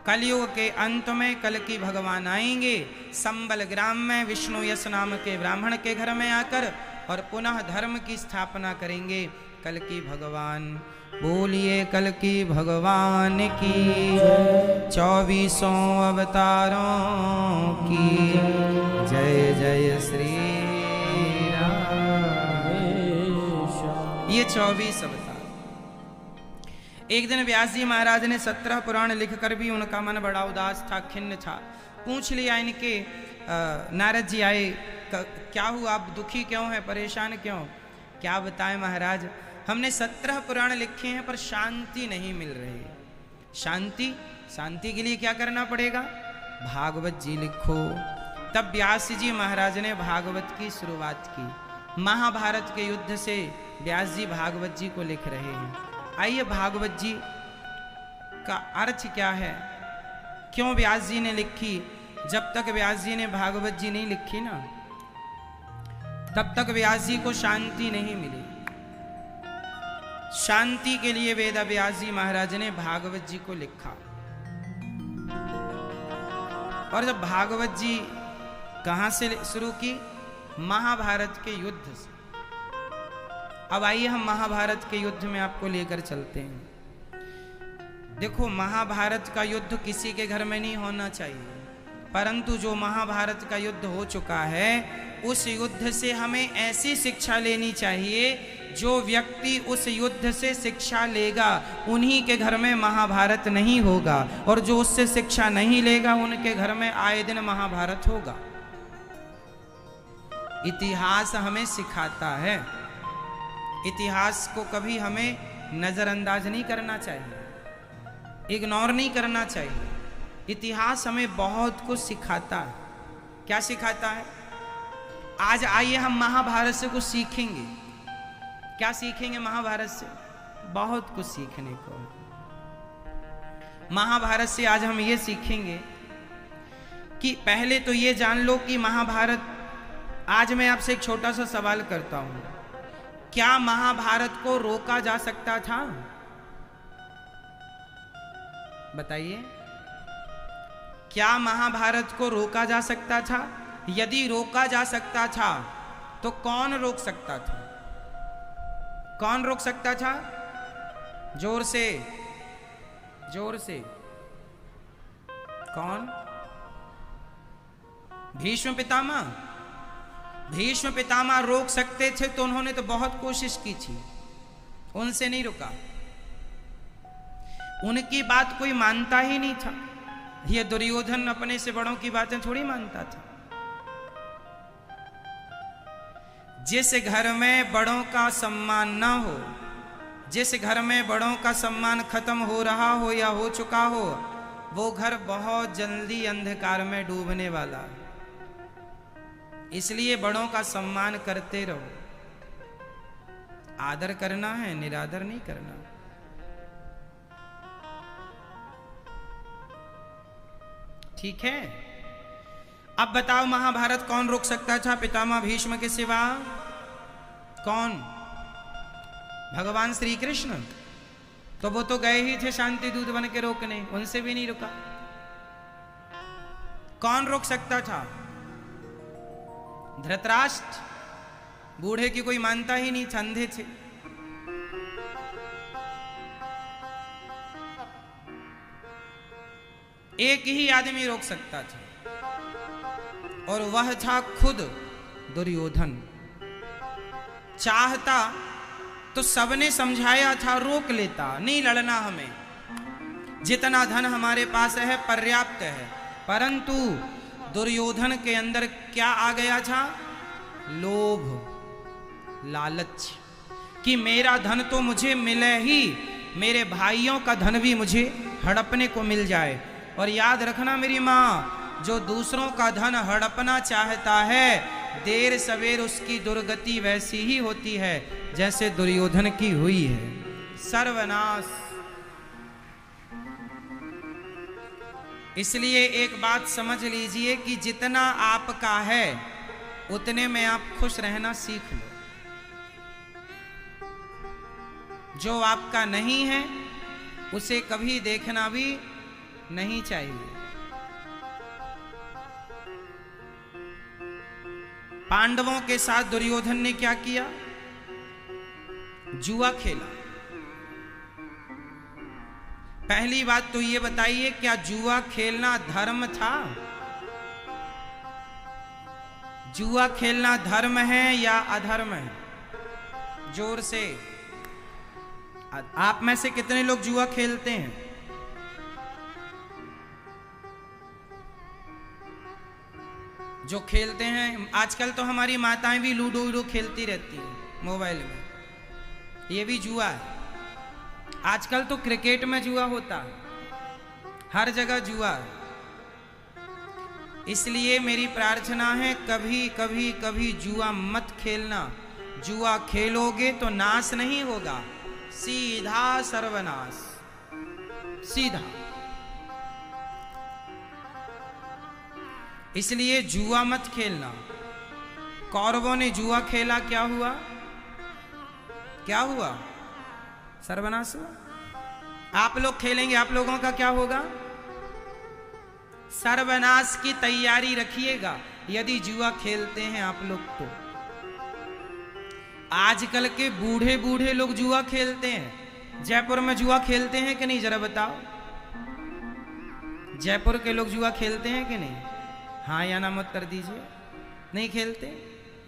कलयुग के अंत में कल्कि भगवान आएंगे संबल ग्राम में विष्णु यश नाम के ब्राह्मण के घर में आकर, और पुनः धर्म की स्थापना करेंगे कल्कि भगवान। बोलिए कल्कि भगवान की 24 अवतारों की जय जय श्री राम। ये 24 अवतार। एक दिन व्यास जी महाराज ने 17 पुराण लिखकर भी उनका मन बड़ा उदास था, खिन्न था। पूछ लिया इनके, नारद जी आए, क्या हुआ, आप दुखी क्यों हैं, परेशान क्यों? क्या बताएं महाराज, हमने 17 पुराण लिखे हैं पर शांति नहीं मिल रही। शांति के लिए क्या करना पड़ेगा? भागवत जी लिखो। तब व्यास जी महाराज ने भागवत की शुरुआत की। महाभारत के युद्ध से व्यास जी भागवत जी को लिख रहे हैं। आइए भागवत जी का अर्थ क्या है, क्यों व्यास जी ने लिखी? जब तक व्यास जी ने भागवत जी नहीं लिखी ना, तब तक व्यास जी को शांति नहीं मिली। शांति के लिए वेद व्यास जी महाराज ने भागवत जी को लिखा। और जब भागवत जी कहां से शुरू की? महाभारत के युद्ध से। अब आइए हम महाभारत के युद्ध में आपको लेकर चलते हैं। देखो, महाभारत का युद्ध किसी के घर में नहीं होना चाहिए, परंतु जो महाभारत का युद्ध हो चुका है उस युद्ध से हमें ऐसी शिक्षा लेनी चाहिए जो व्यक्ति उस युद्ध से शिक्षा लेगा उन्हीं के घर में महाभारत नहीं होगा, और जो उससे शिक्षा नहीं लेगा उनके घर में आए दिन महाभारत होगा। इतिहास हमें सिखाता है, इतिहास को कभी हमें नजरअंदाज नहीं करना चाहिए, इग्नोर नहीं करना चाहिए। इतिहास हमें बहुत कुछ सिखाता है। क्या सिखाता है? आज आइए हम महाभारत से कुछ सीखेंगे। क्या सीखेंगे महाभारत से? बहुत कुछ सीखने को। महाभारत से आज हम ये सीखेंगे कि पहले तो ये जान लो कि महाभारत, आज मैं आपसे एक छोटा सा सवाल करता हूं, क्या महाभारत को रोका जा सकता था? बताइए, क्या महाभारत को रोका जा सकता था? यदि रोका जा सकता था तो कौन रोक सकता था? कौन रोक सकता था? जोर से, जोर से। कौन? भीष्म पितामह। भीष्म पितामह रोक सकते थे तो उन्होंने तो बहुत कोशिश की थी, उनसे नहीं रुका। उनकी बात कोई मानता ही नहीं था। ये दुर्योधन अपने से बड़ों की बातें थोड़ी मानता था। जिस घर में बड़ों का सम्मान ना हो, जिस घर में बड़ों का सम्मान खत्म हो रहा हो या हो चुका हो, वो घर बहुत जल्दी अंधकार में डूबने वाला है। इसलिए बड़ों का सम्मान करते रहो। आदर करना है, निरादर नहीं करना। ठीक है? अब बताओ, महाभारत कौन रोक सकता था पितामह भीष्म के सिवा? कौन? भगवान श्री कृष्ण। तो वो तो गए ही थे शांति दूत बन के रोकने, उनसे भी नहीं रुका। कौन रोक सकता था? धृतराष्ट्र। बूढ़े की कोई मानता ही नहीं, अंधे थे। एक ही आदमी रोक सकता था और वह था खुद दुर्योधन। चाहता तो सबने समझाया था, रोक लेता, नहीं लड़ना हमें, जितना धन हमारे पास है पर्याप्त है। परंतु दुर्योधन के अंदर क्या आ गया था? लोभ, लालच, कि मेरा धन तो मुझे मिले ही, मेरे भाइयों का धन भी मुझे हड़पने को मिल जाए। और याद रखना मेरी माँ, जो दूसरों का धन हड़पना चाहता है, देर सवेर उसकी दुर्गति वैसी ही होती है जैसे दुर्योधन की हुई है, सर्वनाश। इसलिए एक बात समझ लीजिए कि जितना आपका है उतने में आप खुश रहना सीख लो। जो आपका नहीं है उसे कभी देखना भी नहीं चाहिए। पांडवों के साथ दुर्योधन ने क्या किया? जुआ खेला। पहली बात तो ये बताइए, क्या जुआ खेलना धर्म था? जुआ खेलना धर्म है या अधर्म है? जोर से, आप में से कितने लोग जुआ खेलते हैं? जो खेलते हैं, आजकल तो हमारी माताएं भी लूडो वूडो खेलती रहती हैं मोबाइल में, ये भी जुआ है। आजकल तो क्रिकेट में जुआ होता है, हर जगह जुआ है। इसलिए मेरी प्रार्थना है, कभी कभी कभी जुआ मत खेलना। जुआ खेलोगे तो नाश नहीं होगा, सीधा सर्वनाश, सीधा। इसलिए जुआ मत खेलना। कौरवों ने जुआ खेला, क्या हुआ? क्या हुआ? सर्वनाश हुआ। आप लोग खेलेंगे, आप लोगों का क्या होगा? सर्वनाश की तैयारी रखिएगा यदि जुआ खेलते हैं आप लोग तो। आजकल के बूढ़े बूढ़े लोग जुआ खेलते हैं। जयपुर में जुआ खेलते हैं कि नहीं, जरा बताओ। जयपुर के लोग जुआ खेलते हैं कि नहीं? हाँ या ना मत कर दीजिए। नहीं खेलते?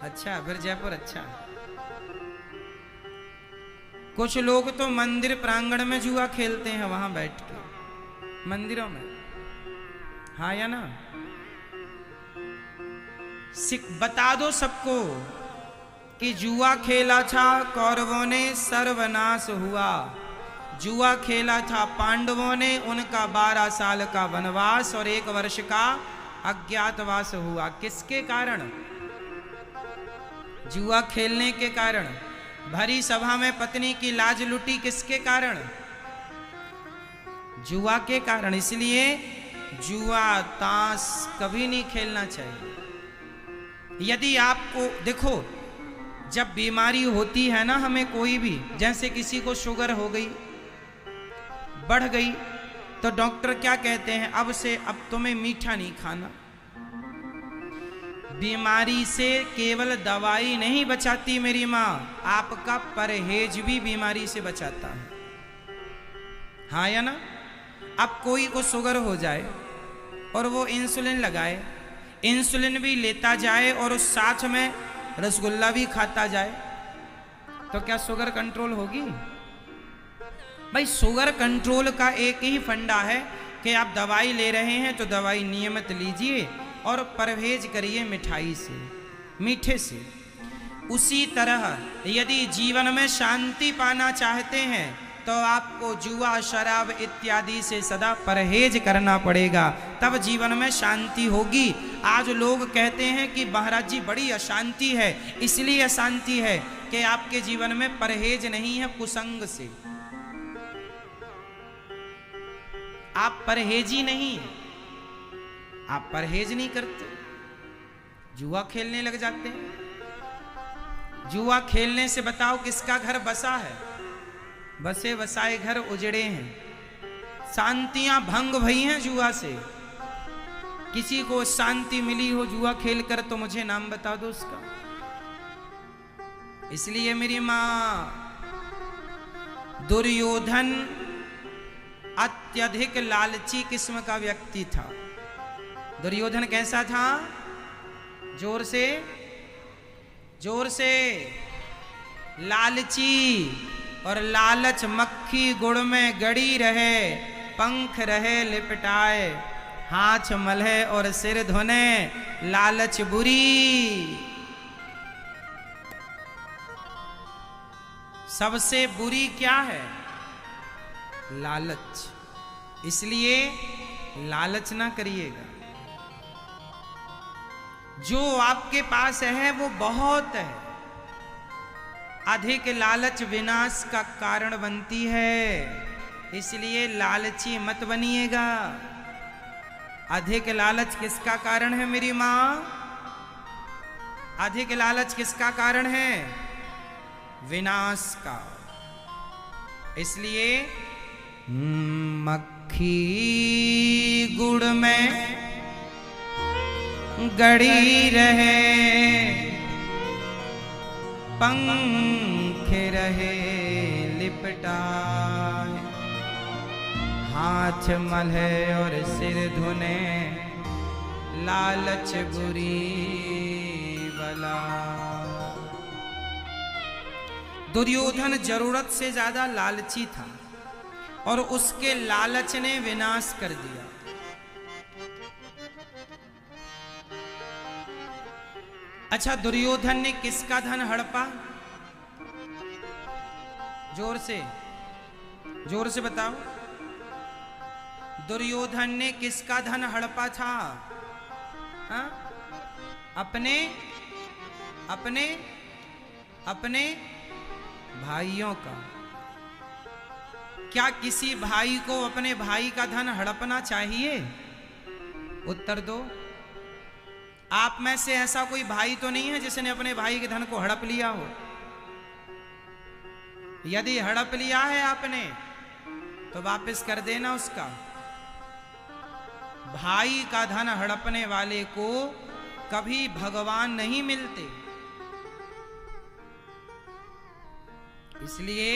अच्छा, फिर जयपुर अच्छा है। कुछ लोग तो मंदिर प्रांगण में जुआ खेलते हैं, वहां बैठ के, मंदिरों में। हाँ या ना? बता दो सबको कि जुआ खेला था कौरवों ने, सर्वनाश हुआ। जुआ खेला था पांडवों ने, उनका 12 साल का वनवास और 1 वर्ष का अज्ञातवास हुआ। किसके कारण? जुआ खेलने के कारण। भरी सभा में पत्नी की लाज लुटी, किसके कारण? जुआ के कारण। इसलिए जुआ ताश कभी नहीं खेलना चाहिए। यदि आपको, देखो, जब बीमारी होती है ना हमें कोई भी, जैसे किसी को शुगर हो गई, बढ़ गई, तो डॉक्टर क्या कहते हैं? अब तुम्हें मीठा नहीं खाना। बीमारी से केवल दवाई नहीं बचाती मेरी माँ, आपका परहेज भी बीमारी से बचाता है। हाँ या ना? अब कोई को शुगर हो जाए और वो इंसुलिन लगाए, इंसुलिन भी लेता जाए और उस साथ में रसगुल्ला भी खाता जाए, तो क्या शुगर कंट्रोल होगी? भाई, शुगर कंट्रोल का एक ही फंडा है कि आप दवाई ले रहे हैं तो दवाई नियमित लीजिए और परहेज करिए मिठाई से, मीठे से। उसी तरह यदि जीवन में शांति पाना चाहते हैं तो आपको जुआ, शराब इत्यादि से सदा परहेज करना पड़ेगा, तब जीवन में शांति होगी। आज लोग कहते हैं कि महाराज जी बड़ी अशांति है, इसलिए अशांति है कि आपके जीवन में परहेज नहीं है कुसंग से। आप परहेजी नहीं, आप परहेज नहीं करते, जुआ खेलने लग जाते हैं। जुआ खेलने से बताओ किसका घर बसा है? बसे बसाए घर उजड़े हैं, शांतियां भंग भई हैं जुआ से। किसी को शांति मिली हो जुआ खेलकर तो मुझे नाम बता दो उसका। इसलिए मेरी मां, दुर्योधन अत्यधिक लालची किस्म का व्यक्ति था। दुर्योधन कैसा था? जोर से, जोर से। लालची, और लालच मक्खी गुड़ में गड़ी रहे, पंख रहे लिपटाए, हाथ मलहे और सिर धोने, लालच बुरी। सबसे बुरी क्या है? लालच। इसलिए लालच ना करिएगा। जो आपके पास है वो बहुत है। अधिक लालच विनाश का कारण बनती है, इसलिए लालची मत बनिएगा। अधिक लालच किसका कारण है मेरी मां? अधिक लालच किसका कारण है? विनाश का। इसलिए मक्खी गुड़ में गड़ी रहे, पंख रहे लिपटाए, हाथ मले और सिर धुने, लालच बुरी बला। दुर्योधन जरूरत से ज्यादा लालची था और उसके लालच ने विनाश कर दिया। अच्छा, दुर्योधन ने किसका धन हड़पा? जोर से बताओ। दुर्योधन ने किसका धन हड़पा था? हा? अपने अपने अपने भाइयों का। क्या किसी भाई को अपने भाई का धन हड़पना चाहिए? उत्तर दो। आप में से ऐसा कोई भाई तो नहीं है जिसने अपने भाई के धन को हड़प लिया हो? यदि हड़प लिया है आपने तो वापस कर देना उसका। भाई का धन हड़पने वाले को कभी भगवान नहीं मिलते। इसलिए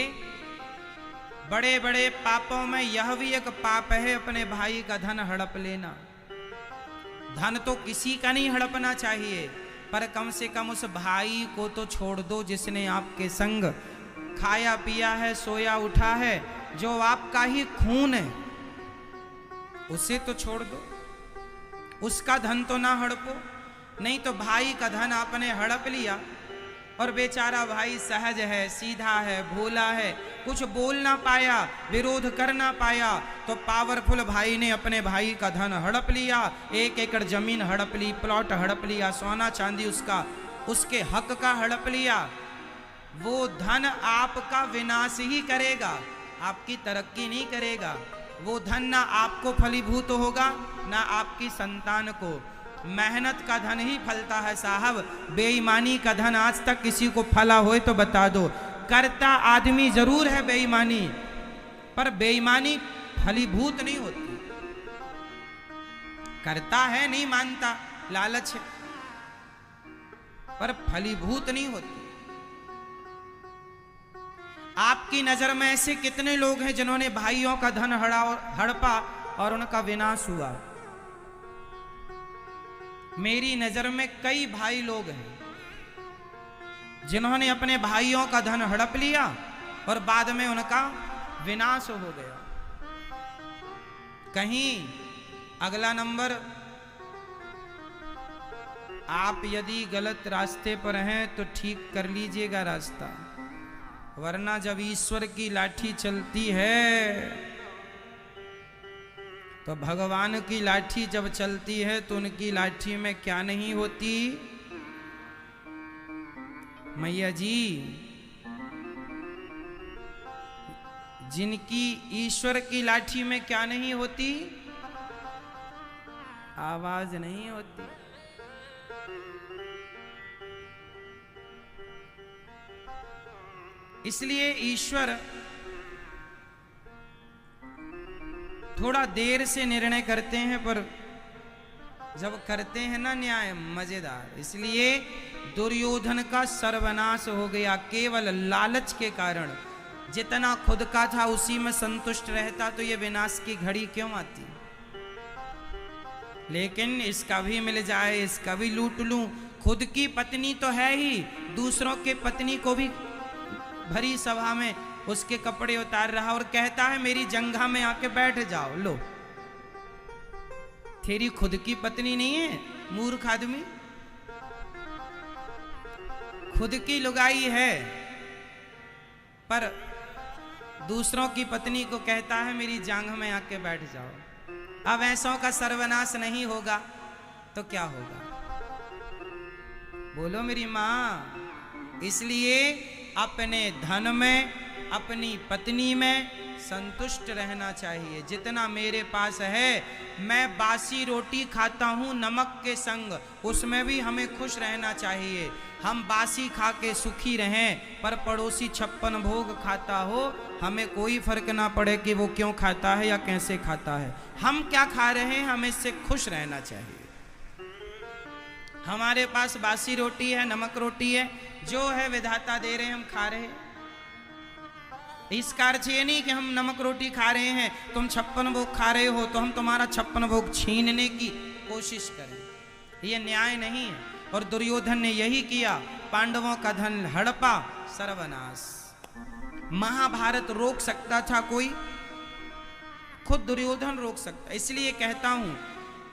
बड़े बड़े पापों में यह भी एक पाप है, अपने भाई का धन हड़प लेना। धन तो किसी का नहीं हड़पना चाहिए, पर कम से कम उस भाई को तो छोड़ दो जिसने आपके संग खाया पिया है, सोया उठा है, जो आपका ही खून है, उसे तो छोड़ दो। उसका धन तो ना हड़पो। नहीं तो भाई का धन आपने हड़प लिया और बेचारा भाई सहज है, सीधा है, भोला है, कुछ बोल ना पाया, विरोध कर ना पाया, तो पावरफुल भाई ने अपने भाई का धन हड़प लिया। 1 एकड़ जमीन हड़प ली, प्लॉट हड़प लिया, सोना चांदी उसके हक का हड़प लिया। वो धन आपका विनाश ही करेगा, आपकी तरक्की नहीं करेगा। वो धन ना आपको फलीभूत होगा ना आपकी संतान को। मेहनत का धन ही फलता है साहब। बेईमानी का धन आज तक किसी को फला हो तो बता दो। करता आदमी जरूर है बेईमानी, पर बेईमानी फलीभूत नहीं होती। करता है, नहीं मानता, लालच है, पर फलीभूत नहीं होती। आपकी नजर में ऐसे कितने लोग हैं जिन्होंने भाइयों का धन हड़पा और उनका विनाश हुआ? मेरी नजर में कई भाई लोग हैं जिन्होंने अपने भाइयों का धन हड़प लिया और बाद में उनका विनाश हो गया। कहीं अगला नंबर, आप यदि गलत रास्ते पर हैं तो ठीक कर लीजिएगा रास्ता, वरना जब ईश्वर की लाठी चलती है तो भगवान की लाठी जब चलती है तो उनकी लाठी में क्या नहीं होती? मैया जी, जिनकी ईश्वर की लाठी में क्या नहीं होती? आवाज नहीं होती। इसलिए ईश्वर थोड़ा देर से निर्णय करते हैं, पर जब करते हैं ना न्याय, मजेदार। इसलिए दुर्योधन का सर्वनाश हो गया केवल लालच के कारण। जितना खुद का था उसी में संतुष्ट रहता तो ये विनाश की घड़ी क्यों आती? लेकिन इसका भी मिल जाए, इसका भी लूट लूं। खुद की पत्नी तो है ही, दूसरों के पत्नी को भी भरी सभा में उसके कपड़े उतार रहा और कहता है मेरी जंघा में आके बैठ जाओ। लो, तेरी खुद की पत्नी नहीं है मूर्ख आदमी, खुद की लुगाई है, पर दूसरों की पत्नी को कहता है मेरी जांघ में आके बैठ जाओ। अब ऐसों का सर्वनाश नहीं होगा तो क्या होगा? बोलो मेरी मां। इसलिए अपने धन में, अपनी पत्नी में संतुष्ट रहना चाहिए। जितना मेरे पास है, मैं बासी रोटी खाता हूं नमक के संग, उसमें भी हमें खुश रहना चाहिए। हम बासी खा के सुखी रहें, पर पड़ोसी 56 भोग खाता हो, हमें कोई फर्क ना पड़े कि वो क्यों खाता है या कैसे खाता है। हम क्या खा रहे हैं, हमें इससे खुश रहना चाहिए। हमारे पास बासी रोटी है, नमक रोटी है, जो है विधाता दे रहे हैं, हम खा रहे हैं। इसका अर्थ ये नहीं कि हम नमक रोटी खा रहे हैं, तुम 56 भोग खा रहे हो तो हम तुम्हारा 56 भोग छीनने की कोशिश करें। ये न्याय नहीं है। और दुर्योधन ने यही किया। पांडवों का धन हड़पा, सर्वनाश। महाभारत रोक सकता था कोई? खुद दुर्योधन रोक सकता। इसलिए कहता हूं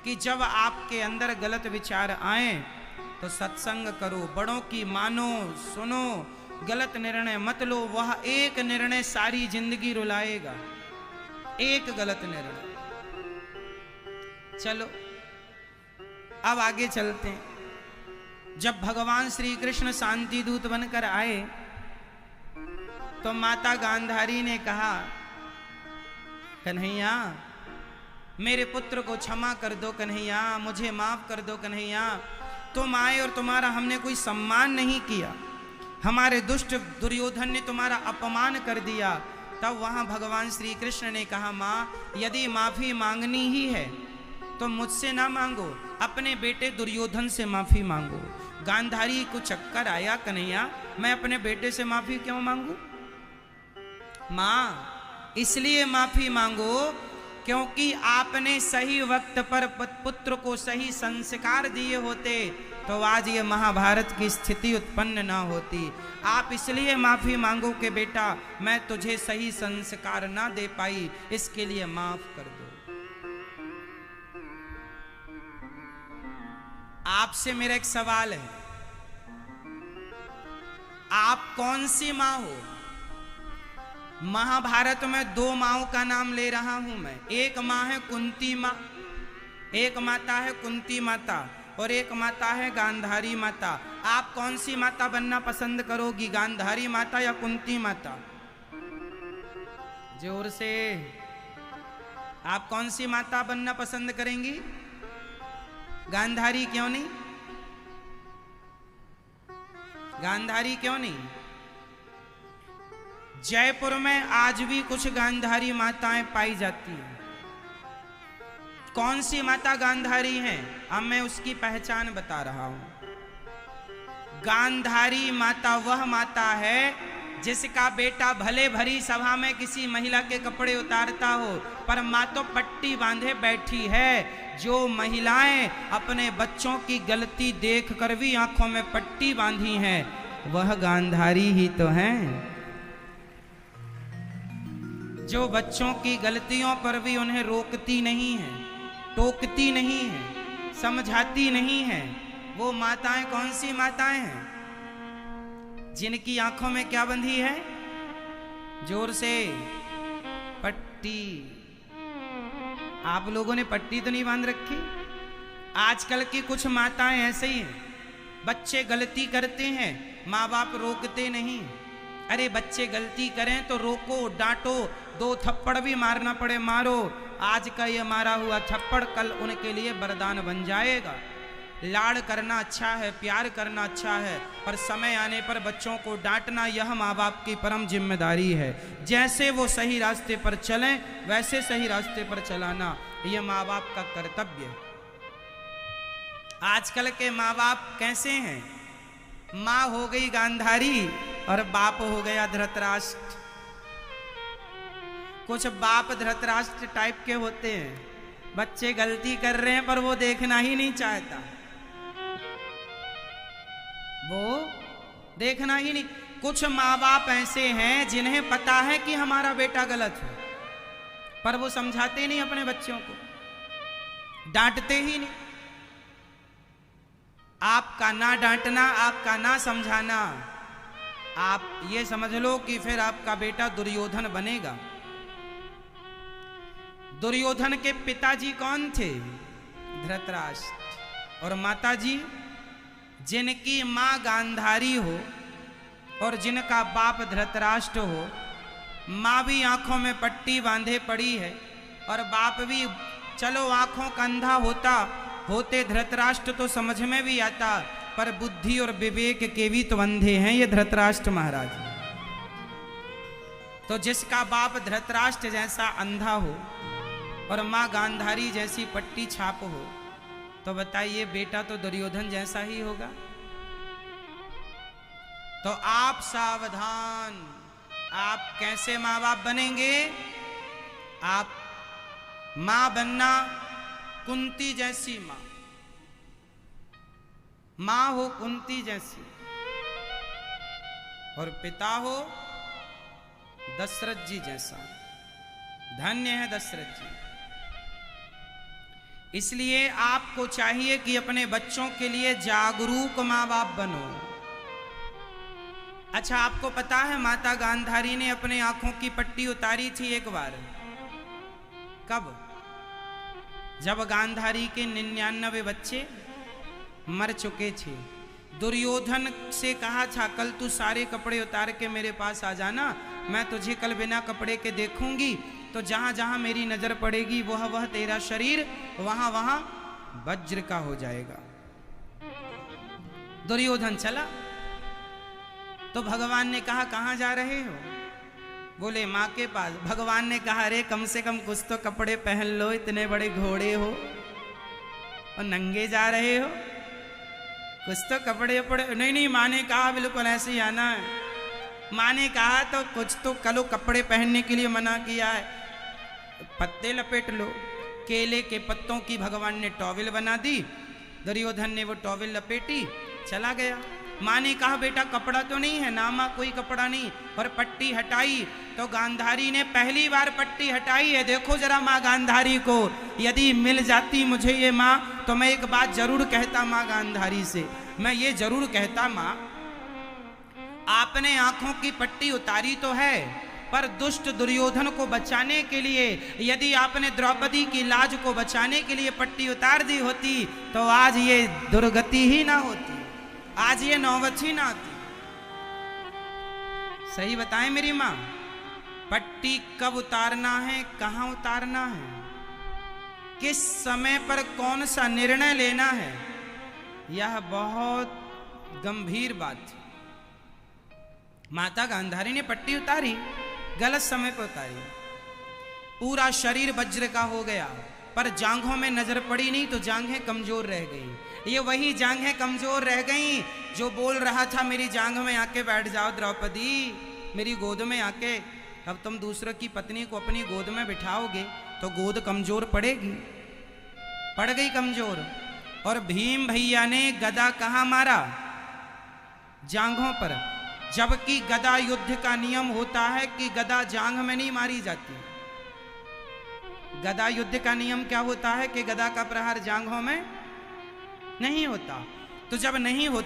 कि जब आपके अंदर गलत विचार आए तो सत्संग करो, बड़ों की मानो, सुनो, गलत निर्णय मत लो। वह एक निर्णय सारी जिंदगी रुलाएगा, एक गलत निर्णय। चलो अब आगे चलते हैं। जब भगवान श्री कृष्ण शांति दूत बनकर आए तो माता गांधारी ने कहा, कन्हैया मेरे पुत्र को क्षमा कर दो, कन्हैया मुझे माफ कर दो, कन्हैया तुम आए और तुम्हारा हमने कोई सम्मान नहीं किया, हमारे दुष्ट दुर्योधन ने तुम्हारा अपमान कर दिया। तब वहां भगवान श्री कृष्ण ने कहा, माँ यदि माफी मांगनी ही है तो मुझसे ना मांगो, अपने बेटे दुर्योधन से माफी मांगो। गांधारी को चक्कर आया, कन्हैया मैं अपने बेटे से माफी क्यों मांगू? माँ इसलिए माफी मांगो क्योंकि आपने सही वक्त पर पुत्र को सही संस्कार दिए होते तो आज ये महाभारत की स्थिति उत्पन्न ना होती। आप इसलिए माफी मांगो कि बेटा मैं तुझे सही संस्कार ना दे पाई, इसके लिए माफ कर दो। आपसे मेरा एक सवाल है, आप कौन सी मां हो? महाभारत में 2 माओं का नाम ले रहा हूं मैं। एक मां है कुंती मां, एक माता है कुंती माता और एक माता है गांधारी माता। आप कौन सी माता बनना पसंद करोगी, गांधारी माता या कुंती माता? जोर से। आप कौन सी माता बनना पसंद करेंगी? गांधारी क्यों नहीं? गांधारी क्यों नहीं? जयपुर में आज भी कुछ गांधारी माताएं पाई जाती हैं। कौन सी माता गांधारी हैं? अब मैं उसकी पहचान बता रहा हूं। गांधारी माता वह माता है जिसका बेटा भले भरी सभा में किसी महिला के कपड़े उतारता हो, पर मां तो पट्टी बांधे बैठी है। जो महिलाएं अपने बच्चों की गलती देख कर भी आंखों में पट्टी बांधी हैं, वह गांधारी ही तो हैं। जो बच्चों की गलतियों पर भी उन्हें रोकती नहीं है, टोकती नहीं है, समझाती नहीं है, वो माताएं कौन सी माताएं हैं? जिनकी आंखों में क्या बंधी है? जोर से। पट्टी। आप लोगों ने पट्टी तो नहीं बांध रखी? आजकल की कुछ माताएं ऐसे ही हैं, बच्चे गलती करते हैं, माँ बाप रोकते नहीं। अरे बच्चे गलती करें तो रोको, डांटो, 2 थप्पड़ भी मारना पड़े मारो। आज का ये मारा हुआ थप्पड़ कल उनके लिए वरदान बन जाएगा। लाड़ करना अच्छा है, प्यार करना अच्छा है, पर समय आने पर बच्चों को डांटना यह माँ बाप की परम जिम्मेदारी है। जैसे वो सही रास्ते पर चलें वैसे सही रास्ते पर चलाना यह माँ बाप का कर्तव्य है। आजकल के माँ बाप कैसे हैं? माँ हो गई गांधारी और बाप हो गया धृतराष्ट्र। कुछ बाप धृतराष्ट्र टाइप के होते हैं, बच्चे गलती कर रहे हैं पर वो देखना ही नहीं चाहता, वो देखना ही नहीं। कुछ माँ बाप ऐसे हैं जिन्हें पता है कि हमारा बेटा गलत है, पर वो समझाते नहीं अपने बच्चों को, डांटते ही नहीं। आपका ना डांटना, आपका ना समझाना आप ये समझ लो कि फिर आपका बेटा दुर्योधन बनेगा। दुर्योधन के पिताजी कौन थे? धृतराष्ट्र। और माताजी? जिनकी मां गांधारी हो और जिनका बाप धृतराष्ट्र हो। मां भी आंखों में पट्टी बांधे पड़ी है और बाप भी चलो आंखों का अंधा होते धृतराष्ट्र तो समझ में भी आता, पर बुद्धि और विवेक के भी तो अंधे हैं ये धृतराष्ट्र महाराज। तो जिसका बाप धृतराष्ट्र जैसा अंधा हो और मां गांधारी जैसी पट्टी छाप हो, तो बताइए बेटा तो दुर्योधन जैसा ही होगा। तो आप सावधान, आप कैसे मां बाप बनेंगे? आप मां बनना कुंती जैसी मां हो कुंती जैसी, और पिता हो दशरथ जी जैसा। धन्य है दशरथ जी। इसलिए आपको चाहिए कि अपने बच्चों के लिए जागरूक मां बाप बनो। अच्छा, आपको पता है माता गांधारी ने अपने आंखों की पट्टी उतारी थी एक बार। कब? जब गांधारी के 99 बच्चे मर चुके थे। दुर्योधन से कहा था कल तू सारे कपड़े उतार के मेरे पास आ जाना, मैं तुझे कल बिना कपड़े के देखूंगी, तो जहां जहां मेरी नजर पड़ेगी वह तेरा शरीर वहां वहां वज्र का हो जाएगा। दुर्योधन चला तो भगवान ने कहा कहां जा रहे हो? बोले मां के पास। भगवान ने कहा अरे कम से कम कुछ तो कपड़े पहन लो, इतने बड़े घोड़े हो और नंगे जा रहे हो, कुछ तो कपड़े पड़े। नहीं, मां ने कहा बिल्कुल ऐसे ही आना है। मां ने कहा तो कुछ तो कलो, कपड़े पहनने के लिए मना किया है, पत्ते लपेट लो। केले के पत्तों की भगवान ने टॉवेल बना दी। दुर्योधन ने वो टॉवेल लपेटी, चला गया। मां ने कहा बेटा कपड़ा तो नहीं है ना? मां कोई कपड़ा नहीं। और पट्टी हटाई तो गांधारी ने पहली बार पट्टी हटाई है। देखो जरा मां गांधारी को, यदि मिल जाती मुझे ये मां तो मैं एक बात जरूर कहता मां गांधारी से, मैं ये जरूर कहता मां आपने आंखों की पट्टी उतारी तो है, पर दुष्ट दुर्योधन को बचाने के लिए यदि आपने द्रौपदी की लाज को बचाने के लिए पट्टी उतार दी होती तो आज ये दुर्गति ही ना होती, आज ये नौबत ही ना आती। सही बताएं मेरी मां, पट्टी कब उतारना है, कहां उतारना है, किस समय पर कौन सा निर्णय लेना है, यह बहुत गंभीर बात थी। माता गांधारी ने पट्टी उतारी, गलत समय पर उतारी, पूरा शरीर वज्र का हो गया, पर जांघों में नजर पड़ी नहीं तो जांघें कमजोर रह गई। ये वही जांघें कमजोर रह गई जो बोल रहा था मेरी जांघ में आके बैठ जाओ द्रौपदी, मेरी गोद में आके। अब तुम दूसरों की पत्नी को अपनी गोद में बिठाओगे तो गोद कमजोर पड़ेगी, पड़ गई कमजोर। और भीम भैया ने गदा कहां मारा? जांघों पर, जबकि गदा युद्ध का नियम होता है कि गदा जांघ में नहीं मारी जाती। गदा युद्ध का नियम क्या होता है कि गदा का प्रहार जांघों में नहीं होता। तो जब नहीं होता